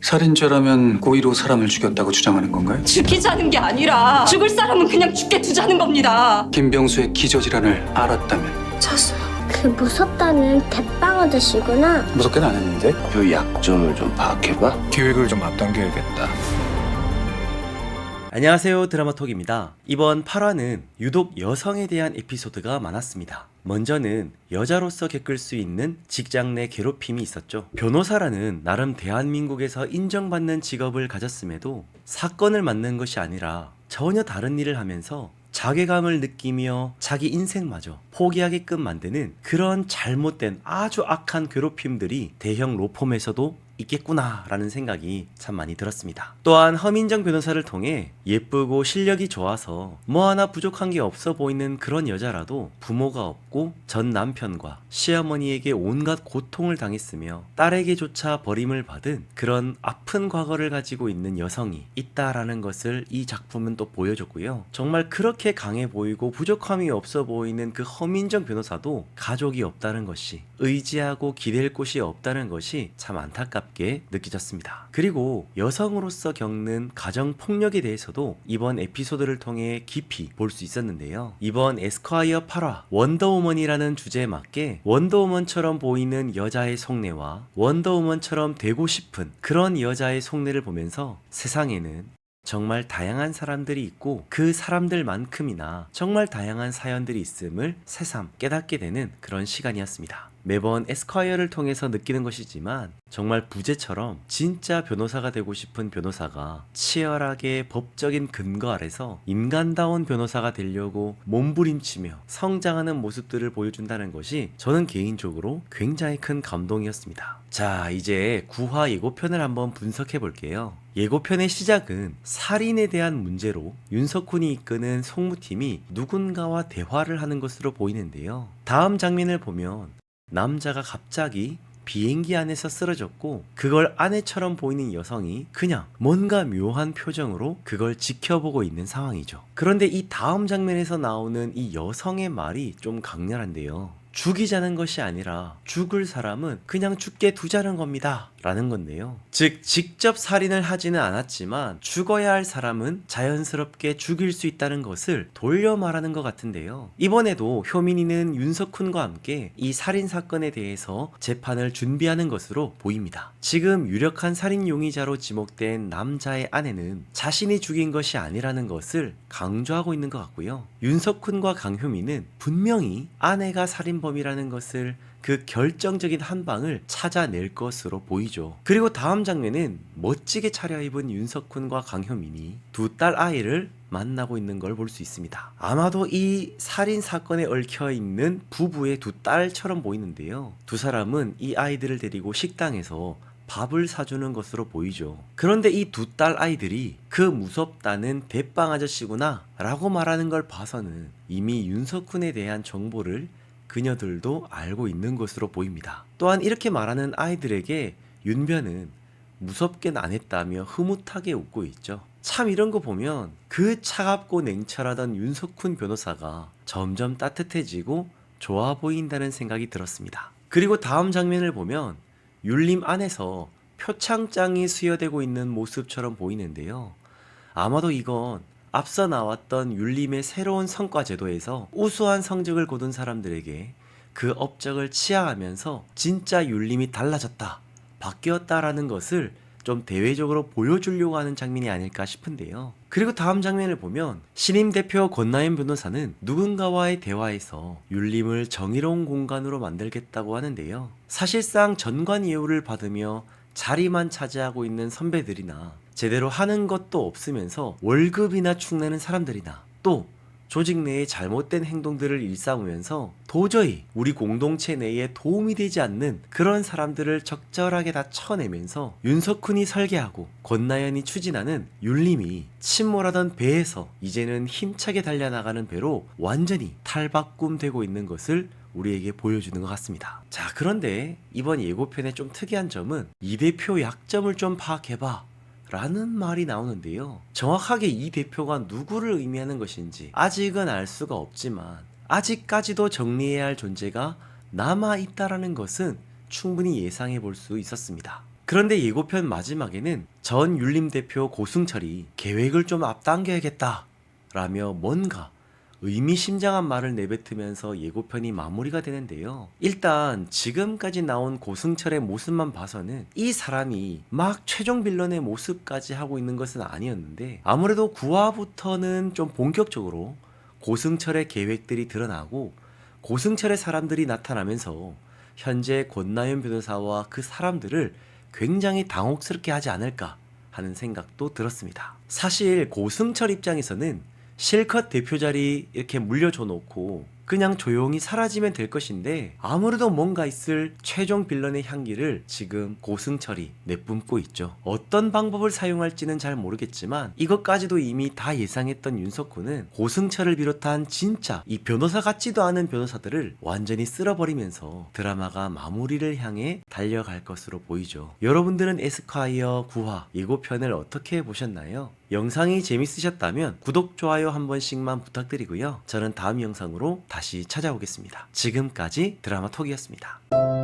살인죄라면 고의로 사람을 죽였다고 주장하는 건가요? 죽이자는 게 아니라 죽을 사람은 그냥 죽게 두자는 겁니다. 김병수의 기저질환을 알았다면? 쳤어요. 그 무섭다는 대빵 아저씨구나. 무섭게는 안 했는데? 그 약점을 좀 파악해봐. 계획을 좀 앞당겨야겠다. 안녕하세요, 드라마톡입니다. 이번 8화는 유독 여성에 대한 에피소드가 많았습니다. 먼저는 여자로서 겪을 수 있는 직장 내 괴롭힘이 있었죠. 변호사라는 나름 대한민국에서 인정받는 직업을 가졌음에도 사건을 맡는 것이 아니라 전혀 다른 일을 하면서 자괴감을 느끼며 자기 인생마저 포기하게끔 만드는 그런 잘못된 아주 악한 괴롭힘들이 대형 로펌에서도 있겠구나 라는 생각이 참 많이 들었습니다. 또한 허민정 변호사를 통해 예쁘고 실력이 좋아서 뭐 하나 부족한 게 없어 보이는 그런 여자라도 부모가 없고 전 남편과 시어머니에게 온갖 고통을 당했으며 딸에게조차 버림을 받은 그런 아픈 과거를 가지고 있는 여성이 있다라는 것을 이 작품은 또 보여줬고요. 정말 그렇게 강해 보이고 부족함이 없어 보이는 그 허민정 변호사도 가족이 없다는 것이, 의지하고 기댈 곳이 없다는 것이 참 안타깝게 느껴졌습니다. 그리고 여성으로서 겪는 가정폭력에 대해서도 이번 에피소드를 통해 깊이 볼 수 있었는데요. 이번 에스콰이어 8화 원더우먼이라는 주제에 맞게 원더우먼처럼 보이는 여자의 속내와 원더우먼처럼 되고 싶은 그런 여자의 속내를 보면서 세상에는 정말 다양한 사람들이 있고 그 사람들만큼이나 정말 다양한 사연들이 있음을 새삼 깨닫게 되는 그런 시간이었습니다. 매번 에스콰이어를 통해서 느끼는 것이지만 정말 부제처럼 진짜 변호사가 되고 싶은 변호사가 치열하게 법적인 근거 아래서 인간다운 변호사가 되려고 몸부림치며 성장하는 모습들을 보여준다는 것이 저는 개인적으로 굉장히 큰 감동이었습니다. 자, 이제 9화 예고편을 한번 분석해 볼게요. 예고편의 시작은 살인에 대한 문제로 윤석훈이 이끄는 송무팀이 누군가와 대화를 하는 것으로 보이는데요. 다음 장면을 보면 남자가 갑자기 비행기 안에서 쓰러졌고 그걸 아내처럼 보이는 여성이 그냥 뭔가 묘한 표정으로 그걸 지켜보고 있는 상황이죠. 그런데 이 다음 장면에서 나오는 이 여성의 말이 좀 강렬한데요. 죽이자는 것이 아니라 죽을 사람은 그냥 죽게 두자는 겁니다 라는 건데요. 즉 직접 살인을 하지는 않았지만 죽어야 할 사람은 자연스럽게 죽일 수 있다는 것을 돌려 말하는 것 같은데요. 이번에도 효민이는 윤석훈과 함께 이 살인 사건에 대해서 재판을 준비하는 것으로 보입니다. 지금 유력한 살인 용의자로 지목된 남자의 아내는 자신이 죽인 것이 아니라는 것을 강조하고 있는 것 같고요. 윤석훈과 강효민은 분명히 아내가 살인범이라는 것을 그 결정적인 한 방을 찾아낼 것으로 보이죠. 그리고 다음 장면은 멋지게 차려입은 윤석훈과 강효민이 두 딸 아이를 만나고 있는 걸 볼 수 있습니다. 아마도 이 살인 사건에 얽혀 있는 부부의 두 딸처럼 보이는데요. 두 사람은 이 아이들을 데리고 식당에서 밥을 사주는 것으로 보이죠. 그런데 이 두 딸 아이들이 그 무섭다는 대빵 아저씨구나 라고 말하는 걸 봐서는 이미 윤석훈에 대한 정보를 그녀들도 알고 있는 것으로 보입니다. 또한 이렇게 말하는 아이들에게 윤변은 무섭게는 안 했다며 흐뭇하게 웃고 있죠. 참 이런 거 보면 그 차갑고 냉철하던 윤석훈 변호사가 점점 따뜻해지고 좋아 보인다는 생각이 들었습니다. 그리고 다음 장면을 보면 율림 안에서 표창장이 수여되고 있는 모습처럼 보이는데요. 아마도 이건 앞서 나왔던 율림의 새로운 성과 제도에서 우수한 성적을 거둔 사람들에게 그 업적을 치하하면서 진짜 율림이 달라졌다, 바뀌었다라는 것을 좀 대외적으로 보여주려고 하는 장면이 아닐까 싶은데요. 그리고 다음 장면을 보면 신임 대표 권나연 변호사는 누군가와의 대화에서 율림을 정의로운 공간으로 만들겠다고 하는데요. 사실상 전관 예우를 받으며 자리만 차지하고 있는 선배들이나 제대로 하는 것도 없으면서 월급이나 축내는 사람들이나 또 조직 내에 잘못된 행동들을 일삼으면서 도저히 우리 공동체 내에 도움이 되지 않는 그런 사람들을 적절하게 다 쳐내면서 윤석훈이 설계하고 권나연이 추진하는 율림이 침몰하던 배에서 이제는 힘차게 달려나가는 배로 완전히 탈바꿈되고 있는 것을 우리에게 보여주는 것 같습니다. 자, 그런데 이번 예고편의 좀 특이한 점은 이 대표 약점을 좀 파악해봐 라는 말이 나오는데요. 정확하게 이 대표가 누구를 의미하는 것인지 아직은 알 수가 없지만 아직까지도 정리해야 할 존재가 남아있다라는 것은 충분히 예상해 볼 수 있었습니다. 그런데 예고편 마지막에는 전 윤림 대표 고승철이 계획을 좀 앞당겨야겠다 라며 뭔가 의미심장한 말을 내뱉으면서 예고편이 마무리가 되는데요. 일단 지금까지 나온 고승철의 모습만 봐서는 이 사람이 막 최종 빌런의 모습까지 하고 있는 것은 아니었는데, 아무래도 9화부터는 좀 본격적으로 고승철의 계획들이 드러나고 고승철의 사람들이 나타나면서 현재 권나연 변호사와 그 사람들을 굉장히 당혹스럽게 하지 않을까 하는 생각도 들었습니다. 사실 고승철 입장에서는 실컷 대표 자리 이렇게 물려줘 놓고 그냥 조용히 사라지면 될 것인데, 아무래도 뭔가 있을 최종 빌런의 향기를 지금 고승철이 내뿜고 있죠. 어떤 방법을 사용할지는 잘 모르겠지만 이것까지도 이미 다 예상했던 윤석호는 고승철을 비롯한 진짜 이 변호사 같지도 않은 변호사들을 완전히 쓸어버리면서 드라마가 마무리를 향해 달려갈 것으로 보이죠. 여러분들은 에스콰이어 9화 예고편을 어떻게 보셨나요? 영상이 재밌으셨다면 구독, 좋아요 한 번씩만 부탁드리고요. 저는 다음 영상으로 다시 찾아오겠습니다. 지금까지 드라마톡이었습니다.